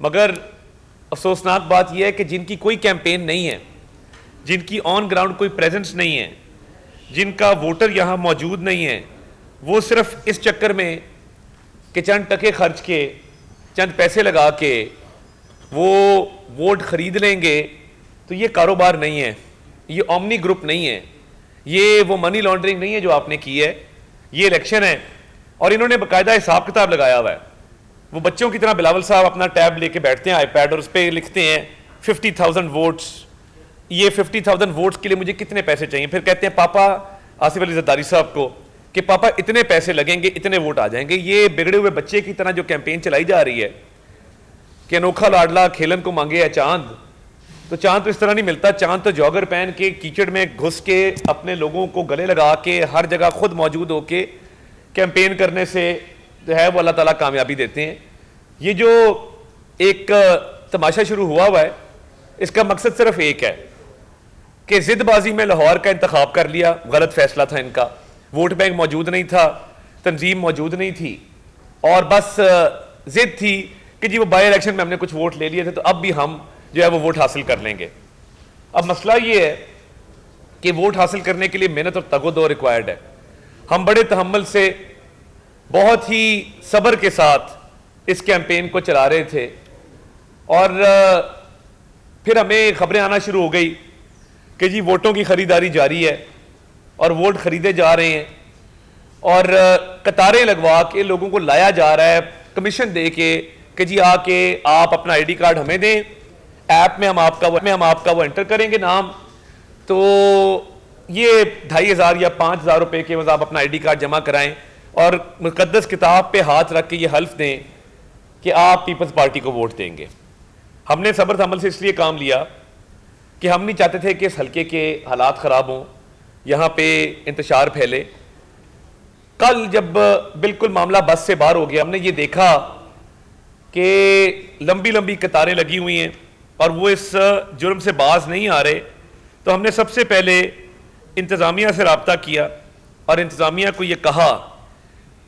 मगर अफसोसनाक बात यह है कि जिनकी कोई कैंपेन नहीं है, जिनकी ऑन ग्राउंड कोई प्रेजेंस नहीं है, जिनका वोटर यहाँ मौजूद नहीं है, वो सिर्फ इस चक्कर में कि चंद टके खर्च के, चंद पैसे लगा के वो वोट खरीद लेंगे, तो ये कारोबार नहीं है, ये ओमनी ग्रुप नहीं है, ये वो मनी लॉन्ड्रिंग नहीं है जो आपने की है। ये इलेक्शन है और इन्होंने बाकायदा हिसाब किताब लगाया हुआ है। वो बच्चों की तरह बिलावल साहब अपना टैब लेके बैठते हैं, आईपैड, और उस पर लिखते हैं 50,000 वोट्स, ये 50,000 वोट्स के लिए मुझे कितने पैसे चाहिए। फिर कहते हैं पापा, आसिफ अली जरदारी साहब को, कि पापा इतने पैसे लगेंगे, इतने वोट आ जाएंगे। ये बिगड़े हुए बच्चे की तरह जो कैंपेन चलाई जा रही है कि अनोखा लाडला खेलन को मांगे है चांद, तो चांद तो इस तरह नहीं मिलता। चांद तो जॉगर पहन के कीचड़ में घुस के अपने लोगों को गले लगा के हर जगह खुद मौजूद होके कैंपेन करने से जो है वो अल्लाह ताला कामयाबी देते हैं। ये जो एक तमाशा शुरू हुआ है, इसका मकसद सिर्फ एक है कि जिदबाजी में लाहौर का इंतखाब कर लिया। गलत फैसला था इनका, वोट बैंक मौजूद नहीं था, तंजीम मौजूद नहीं थी, और बस जिद थी कि जी वो बाई इलेक्शन में हमने कुछ वोट ले लिए थे, तो अब भी हम जो है वो वोट हासिल कर लेंगे। अब मसला ये है कि वोट हासिल करने के लिए मेहनत और तगोदो रिक्वायर्ड है। हम बड़े तहम्मुल से, बहुत ही सब्र के साथ इस कैंपेन को चला रहे थे, और फिर हमें खबरें आना शुरू हो गई कि जी वोटों की खरीदारी जारी है और वोट खरीदे जा रहे हैं, और कतारें लगवा के लोगों को लाया जा रहा है कमीशन दे के कि जी आके आप अपना आईडी कार्ड हमें दें, ऐप में हम आपका वो एंटर करेंगे नाम, तो ये 2,500 या 5,000 रुपए के आप अपना आईडी कार्ड जमा कराएं और मुकद्दस किताब पे हाथ रख के ये हल्फ दें कि आप पीपल्स पार्टी को वोट देंगे। हमने सब्र तहम्मुल से इसलिए काम लिया कि हम नहीं चाहते थे कि इस हल्के के हालात ख़राब हों, यहाँ पे इंतशार फैले। कल जब बिल्कुल मामला बस से बाहर हो गया, हमने ये देखा कि लंबी लंबी कतारें लगी हुई हैं और वो इस जुर्म से बाज नहीं आ रहे, तो हमने सबसे पहले इंतज़ामिया से रब्ता किया और इंतज़ामिया को ये कहा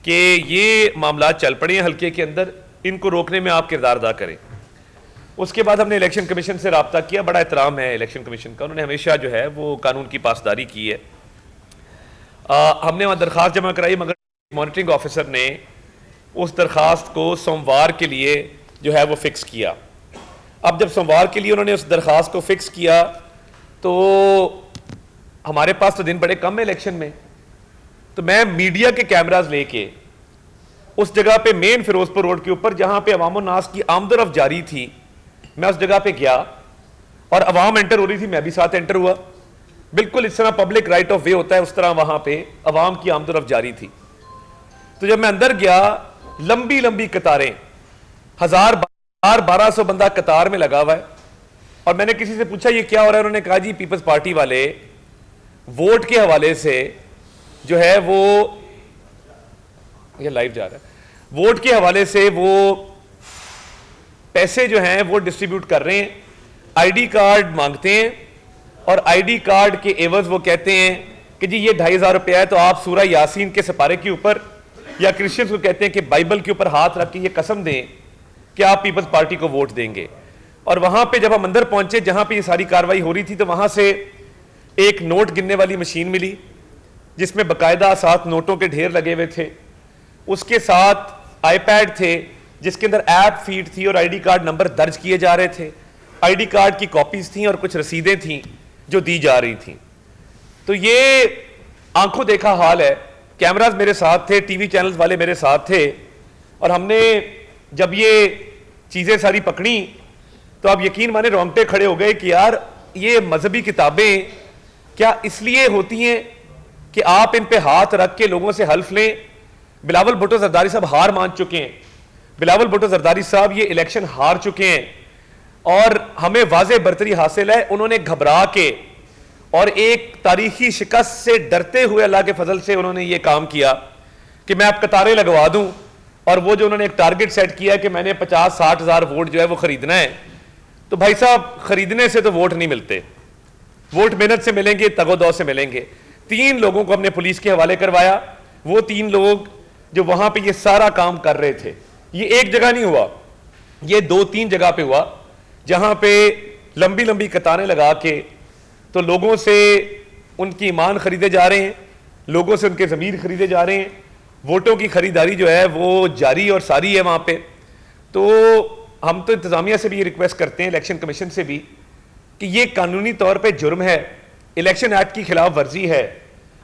कि ये मामला चल पड़े हैं हल्के के अंदर, इनको रोकने में आप किरदार अदा करें। उसके बाद हमने इलेक्शन कमीशन से रब्ता किया। बड़ा एहतराम है इलेक्शन कमीशन का, उन्होंने हमेशा जो है वो कानून की पासदारी की है। हमने वहाँ दरख्वास्त जमा कराई, मगर मॉनिटरिंग ऑफिसर ने उस दरख्वास्त को सोमवार के लिए जो है वो फिक्स किया। अब जब सोमवार के लिए उन्होंने उस दरख्वास्त को फिक्स किया, तो हमारे पास तो दिन बड़े कम है इलेक्शन में, तो मैं मीडिया के कैमराज लेके उस जगह पे मेन फिरोजपुर रोड के ऊपर जहां पे अवाम नास की आमदरफ जारी थी, मैं उस जगह पे गया और अवाम एंटर हो रही थी, मैं भी साथ एंटर हुआ। बिल्कुल इस तरह पब्लिक राइट ऑफ वे होता है, उस तरह वहां पे अवाम की आमदरफ जारी थी। तो जब मैं अंदर गया, लंबी लंबी कतारें, 1,000-1,200 बंदा कतार में लगा हुआ है, और मैंने किसी से पूछा ये क्या हो रहा है, उन्होंने कहा जी पीपल्स पार्टी वाले वोट के हवाले से जो है वो, ये लाइव जा रहा है, वोट के हवाले से वो पैसे जो हैं वो डिस्ट्रीब्यूट कर रहे हैं, आईडी कार्ड मांगते हैं, और आईडी कार्ड के एवज वो कहते हैं कि जी ये 2,500 रुपया है, तो आप सूरह यासीन के सिपारे के ऊपर, या क्रिश्चियंस को कहते हैं कि बाइबल के ऊपर हाथ रख के ये कसम दें कि आप पीपल्स पार्टी को वोट देंगे। और वहां पे जब हम अंदर पहुंचे जहां पे ये सारी कार्रवाई हो रही थी, तो वहां से एक नोट गिनने वाली मशीन मिली जिसमें बाकायदा 7 नोटों के ढेर लगे हुए थे, उसके साथ आईपैड थे जिसके अंदर ऐप फीड थी और आईडी कार्ड नंबर दर्ज किए जा रहे थे, आईडी कार्ड की कॉपीज थी और कुछ रसीदें थी जो दी जा रही थी। तो ये आंखों देखा हाल है, कैमराज मेरे साथ थे, टीवी चैनल्स वाले मेरे साथ थे, और हमने जब ये चीजें सारी पकड़ी तो आप यकीन माने रोंगटे खड़े हो गए कि यार ये मजहबी किताबें क्या इसलिए होती हैं कि आप इन पे हाथ रख के लोगों से हल्फ लें। बिलावल भुट्टो जरदारी साहब हार मान चुके हैं, बिलावल भुट्टो जरदारी साहब ये इलेक्शन हार चुके हैं, और हमें वाज़े बरतरी हासिल है। उन्होंने घबरा के और एक तारीखी शिकस्त से डरते हुए अल्लाह के फजल से उन्होंने ये काम किया कि मैं अब कतारें लगवा दूं, और वो जो उन्होंने एक टारगेट सेट किया कि मैंने 50-60 हज़ार वोट जो है वो खरीदना है। तो भाई साहब, खरीदने से तो वोट नहीं मिलते, वोट मेहनत से मिलेंगे, तगोदौ से मिलेंगे। 3 लोगों को हमने पुलिस के हवाले करवाया। वो 3 लोग जो वहां पे ये सारा काम कर रहे थे, ये एक जगह नहीं हुआ, ये 2-3 जगह पे हुआ जहां पे लंबी लंबी कतारें लगा के तो लोगों से उनकी ईमान खरीदे जा रहे हैं, लोगों से उनके ज़मीर खरीदे जा रहे हैं, वोटों की खरीदारी जो है वो जारी और सारी है वहाँ पे। तो हम तो इंतज़ामिया से भी ये रिक्वेस्ट करते हैं, इलेक्शन कमीशन से भी, कि ये कानूनी तौर पे जुर्म है, इलेक्शन एक्ट की खिलाफ वर्जी है।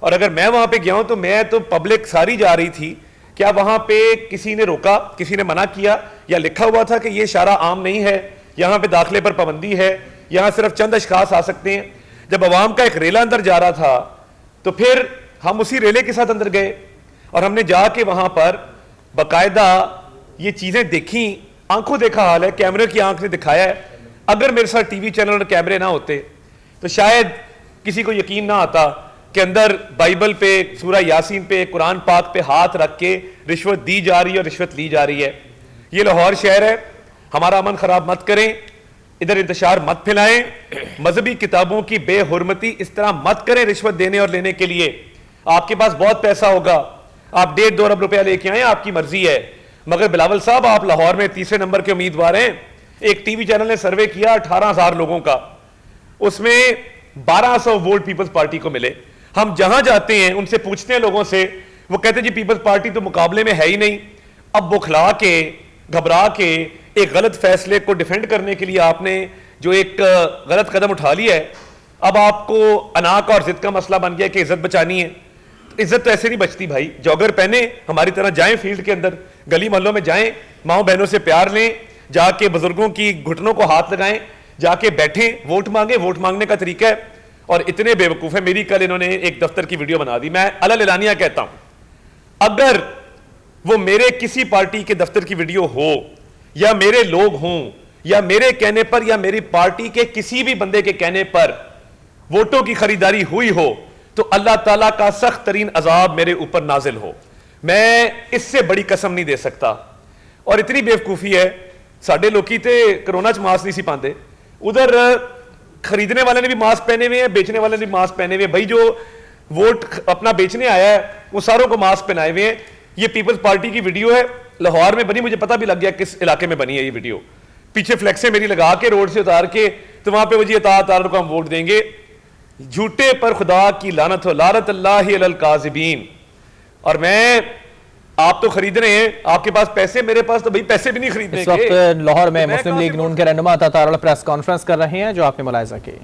और अगर मैं वहाँ पे गया हूँ तो मैं तो पब्लिक सारी जा रही थी, क्या वहाँ पे किसी ने रोका, किसी ने मना किया, या लिखा हुआ था कि ये इशारा आम नहीं है, यहाँ पे दाखिले पर पाबंदी है, यहाँ सिर्फ चंद अशखास आ सकते हैं। जब अवाम का एक रेला अंदर जा रहा था तो फिर हम उसी रेले के साथ अंदर गए और हमने जाके वहां पर बाकायदा ये चीजें देखी, आंखों देखा हाल है, कैमरे की आंख ने दिखाया है। अगर मेरे साथ टीवी चैनल और कैमरे ना होते तो शायद किसी को यकीन ना आता कि अंदर बाइबल पे, सूरह यासीन पे, कुरान पाक पे हाथ रख के रिश्वत दी जा रही है और रिश्वत ली जा रही है। ये लाहौर शहर है, हमारा अमन खराब मत करें, इधर इंतशार मत फैलाएं, मजहबी किताबों की बेहुरमती इस तरह मत करें रिश्वत देने और लेने के लिए। आपके पास बहुत पैसा होगा, आप 1.5-2 अरब रुपया लेके आए, आपकी मर्जी है, मगर बिलावल साहब आप लाहौर में तीसरे नंबर के उम्मीदवार हैं। एक टीवी चैनल ने सर्वे किया 18,000 लोगों का, उसमें 1200 वोट पीपल्स पार्टी को मिले। हम जहां जाते हैं उनसे पूछते हैं लोगों से, वो कहते हैं जी पीपल्स पार्टी तो मुकाबले में है ही नहीं। अब बुखला के, घबरा के एक गलत फैसले को डिफेंड करने के लिए आपने जो एक गलत कदम उठा लिया है, अब आपको अनाक और जिद का मसला बन गया कि इज्जत बचानी है। इज्जत तो ऐसे नहीं बचती भाई, जॉगर पहने हमारी तरह जाएं फील्ड के अंदर, गली मोहल्लों में जाएं, माओ बहनों से प्यार लें, जाके बुजुर्गों की घुटनों को हाथ लगाएं, जाके बैठें, वोट मांगे। वोट मांगने का तरीका है। और इतने बेवकूफ है, मेरी कल इन्होंने एक दफ्तर की वीडियो बना दी। मैं अलल एलानिया कहता हूं, अगर वो मेरे किसी पार्टी के दफ्तर की वीडियो हो या मेरे लोग हों या मेरे कहने पर या मेरी पार्टी के किसी भी बंदे के कहने पर वोटों की खरीदारी हुई हो तो अल्लाह ताला का सख्त तरीन अजाब मेरे ऊपर नाजिल हो। मैं इससे बड़ी कसम नहीं दे सकता। और इतनी बेवकूफी है, साढ़े लोग थे कोरोना च मास्क नहीं सी पाते, उधर खरीदने वाले ने भी मास्क पहने हुए हैं, बेचने वाले ने भी मास्क पहने हुए हैं। भाई जो वोट अपना बेचने आया है वो सारों को मास्क पहनाए हुए हैं। ये पीपल्स पार्टी की वीडियो है, लाहौर में बनी, मुझे पता भी लग गया किस इलाके में बनी है ये वीडियो। पीछे फ्लेक्सें मेरी लगा के रोड से उतार के तो वहां पे वो जी अतार को हम वोट देंगे। झूठे पर खुदा की लानत हो, लानत अल्लाहि अलल काज़िबीन। और मैं, आप तो खरीद रहे हैं, आपके पास पैसे, मेरे पास तो भाई पैसे भी नहीं खरीदने के। इस वक्त लाहौर में मुस्लिम लीग नून के रहनुमा अता तारड़ प्रेस कॉन्फ्रेंस कर रहे हैं, जो आपने मुलाहिजा की।